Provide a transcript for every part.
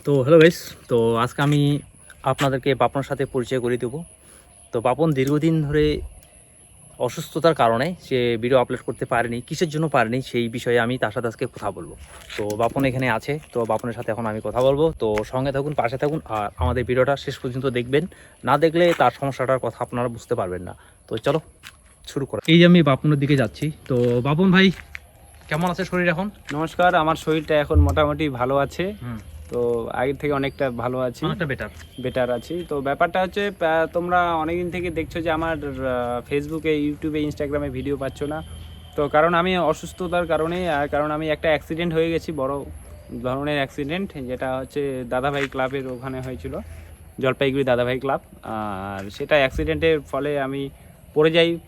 তো hello guys, তো আজকে আমি আপনাদেরকে বাপনের সাথে পরিচয় করে দেবো। তো বাপন দীর্ঘদিন ধরে অসুস্থতার কারণে সে ভিডিও আপলোড করতে পারেনি। কিসের জন্য পারেনি সেই বিষয়ে আমি তার সাথে আজকে কথা বলবো। তো বাপন এখানে আছে, তো বাপনের সাথে এখন আমি কথা বলবো। তো সঙ্গে থাকুন, পাশে থাকুন, আর আমাদের ভিডিওটা শেষ পর্যন্ত দেখবেন। না দেখলে তার সমস্যাটার কথা আপনারা বুঝতে পারবেন না। তো চলো শুরু করা। এই যে আমি বাপনের দিকে যাচ্ছি। তো বাপন ভাই কেমন আছে শরীর এখন? নমস্কার, আমার শরীরটা এখন মোটামুটি ভালো আছে। তো আগের থেকে অনেকটা ভালো আছি, অনেকটা বেটার আছি। তো ব্যাপারটা হচ্ছে তোমরা অনেকদিন থেকে দেখছো যে আমার ফেসবুকে, ইউটিউবে, ইনস্টাগ্রামে ভিডিও পাচ্ছ না। তো কারণ আমি অসুস্থতার কারণে, আর কারণ আমি একটা অ্যাক্সিডেন্ট হয়ে গেছি, বড় ধরনের অ্যাক্সিডেন্ট, যেটা হচ্ছে দাদাভাই ক্লাবের ওখানে হয়েছিল, জলপাইগুড়ি দাদাভাই ক্লাব। আর সেটা অ্যাক্সিডেন্টের ফলে আমি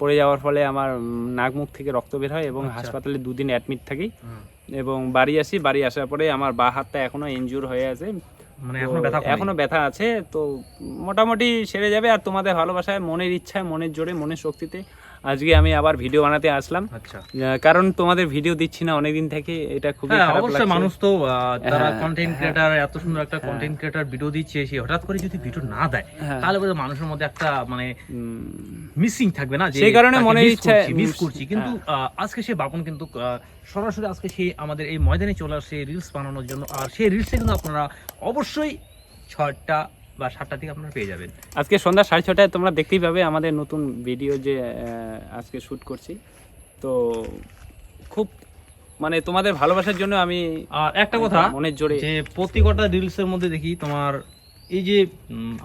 পড়ে যাওয়ার ফলে আমার নাক মুখ থেকে রক্ত বের হয় এবং হাসপাতালে 2 দিন অ্যাডমিট থাকি এবং বাড়ি আসার পরে আমার বাঁ হাতটা এখনো ইনজুর হয়ে আছে, মানে এখনো ব্যথা আছে। তো মোটামুটি সেরে যাবে। আর তোমাদের ভালোবাসায়, মনের ইচ্ছায়, মনের জোরে, মনের শক্তিতে আজকে আমি আবার ভিডিও বানাতে আসলাম। কারণ তোমাদের ভিডিও দিচ্ছি না অনেকদিন থেকে, এটা খুবই খারাপ লাগছে। অবশ্যই মানুষ তো যারা কন্টেন্ট ক্রিয়েটর, এত সুন্দর একটা কন্টেন্ট ক্রিয়েটর ভিডিও দিচ্ছে, সে হঠাৎ করে যদি ভিডিও না দেয় তাহলে বলে মানুষের মধ্যে একটা মানে মিসিং থাকবে না, সেই কারণে মনের ইচ্ছা মিস করছি। কিন্তু আজকে সে বাপন কিন্তু সরাসরি আজকে সে আমাদের এই ময়দানে চলে আসে রিলস বানানোর জন্য। আর সেই রিলসে কিন্তু আপনারা অবশ্যই 6টা বা 7টা থেকে আপনারা পেয়ে যাবেন। আজকে সন্ধ্যা 6:30টায় তোমরা দেখতেই পাবে আমাদের নতুন ভিডিও যে আজকে শ্যুট করছি। তো খুব মানে তোমাদের ভালোবাসার জন্য আমি আর একটা কথা মনের জোরে, যে প্রত্যেকটা রিলসের মধ্যে দেখি তোমার এই যে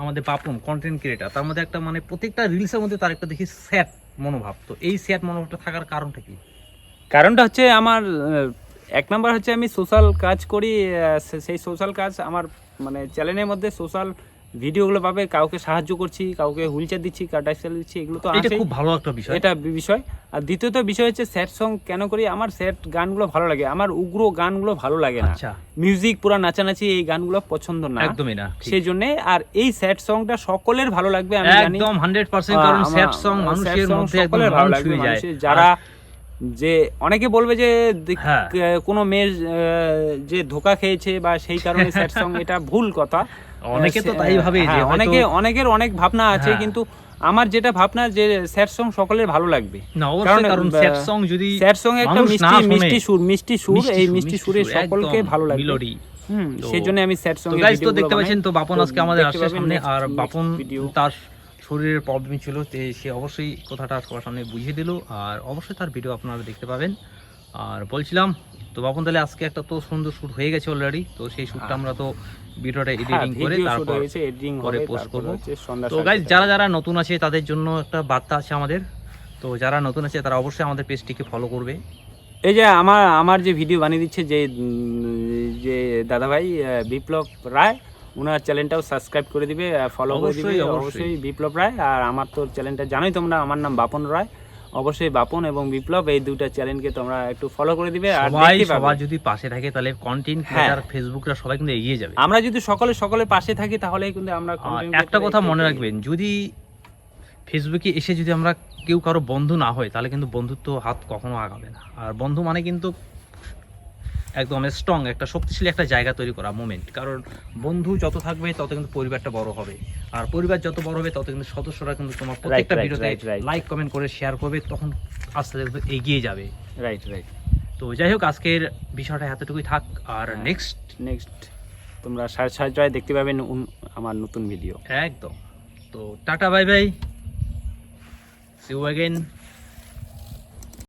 আমাদের বাপন কন্টেন্ট ক্রিয়েটার, তার মধ্যে একটা মানে প্রত্যেকটা রিলসের মধ্যে তার একটা দেখি স্যাড মনোভাব। তো এই স্যাড মনোভাবটা থাকার কারণটা কি? কারণটা হচ্ছে আমার এক নাম্বার হচ্ছে আমি সোশ্যাল কাজ করি। সেই সোশ্যাল কাজ আমার মানে চ্যানেলের মধ্যে সোশ্যাল ভিডিওগুলো পাবে, কাউকে সাহায্য করছি, কাউকে হুইলচেয়ার দিচ্ছি, টাইসাইকেল দিচ্ছি, এগুলো তো এটা খুব ভালো একটা বিষয়, এটা বিষয়। আর দ্বিতীয়ত বিষয় হচ্ছে স্যাড সং কেন করি, আমার স্যাড গানগুলো ভালো লাগে, আমার উগ্র গানগুলো ভালো লাগে না। মিউজিক পুরো নাচানাচি এই গানগুলো পছন্দ না, একদমই না। সেই জন্য আর এই স্যাড সংটা সকলের ভালো লাগবে, আমি জানি একদম 100%। কারণ স্যাড সং মানুষের মধ্যে একদম ভালো লাগবে। যারা যে অনেকে বলবে যে কোনো মেয়ের যে ধোকা খেয়েছে বা সেই কারণে স্যাড সং, এটা ভুল কথা। অনেকে তো তাই ভাবে, যে অনেকের অনেক ভাবনা আছে, কিন্তু আমার যেটা ভাবনা যে স্যাড সং সকলের ভালো লাগবে। কারণ স্যাড সং যদি স্যাড সং একটা মিষ্টি সুর, এই মিষ্টি সুরে সকলকে ভালো লাগবে। মেলোডি, সেই জন্য আমি স্যাড সং গাইস তো দেখতে পাচ্ছেন। তো বাপন আজকে আমাদের আসছে সামনে, আর বাপন তার শরীরের প্রবলেম ছিল, সে অবশ্যই কথাটা সবার সামনে বুঝিয়ে দিল, আর অবশ্যই তার ভিডিও আপনারা দেখতে পাবেন। আর বলছিলাম তো বাপন, তাহলে আজকে একটা তো সুন্দর শ্যুট হয়ে গেছে অলরেডি। তো সেই শ্যুটটা আমরা তো ভিডিওটা এডিটিং করে তারপর পোস্ট করব। তো গাইস যারা নতুন আছে তাদের জন্য একটা বার্তা আছে আমাদের। তো যারা নতুন আছে তারা অবশ্যই আমাদের পেজটিকে ফলো করবে। এই যে আমার যে ভিডিও বানিয়ে দিচ্ছে যে দাদাভাই বিপ্লব রায়, ওনার চ্যানেলটাও সাবস্ক্রাইব করে দিবে, ফলো করে দিবে অবশ্যই বিপ্লব রায়। আর আমার তো চ্যানেলটা জানোই তোমরা, আমার নাম বাপন রায়। অবশ্যই বাপন এবং বিপ্লব এই দুটো চ্যানেলকে তোমরা একটু ফলো করে দিবে। আর সবাই যদি পাশে থাকে তাহলে কন্টেন্ট ক্রিয়েটর ফেসবুকরা সবাই কিন্তু এগিয়ে যাবে। আমরা যদি সকলের পাশে থাকি তাহলে কিন্তু আমরা একটা কথা মনে রাখবেন, যদি ফেসবুকে এসে যদি আমরা কেউ কারো বন্ধু না হয় তাহলে কিন্তু বন্ধুত্ব হাত কখনো আগাবে না। আর বন্ধু মানে কিন্তু একদম স্ট্রং একটা শক্তিশালী একটা জায়গা তৈরি করা মোমেন্ট। কারণ বন্ধু যত থাকবে তত কিন্তু পরিবারটা বড় হবে, আর পরিবার যত বড় হবে তত কিন্তু সদস্যরা কিন্তু তোমার প্রত্যেকটা ভিডিওতে লাইক কমেন্ট করে শেয়ার করবে, তখন আস্তে আস্তে এগিয়ে যাবে। রাইট। তো যাই হোক, আজকের বিষয়টা এতটুকুই থাক। আর নেক্সট তোমরা 6:30টায় দেখতে পাবেন আমার নতুন ভিডিও। একদম। তো tata, bye bye, see you again.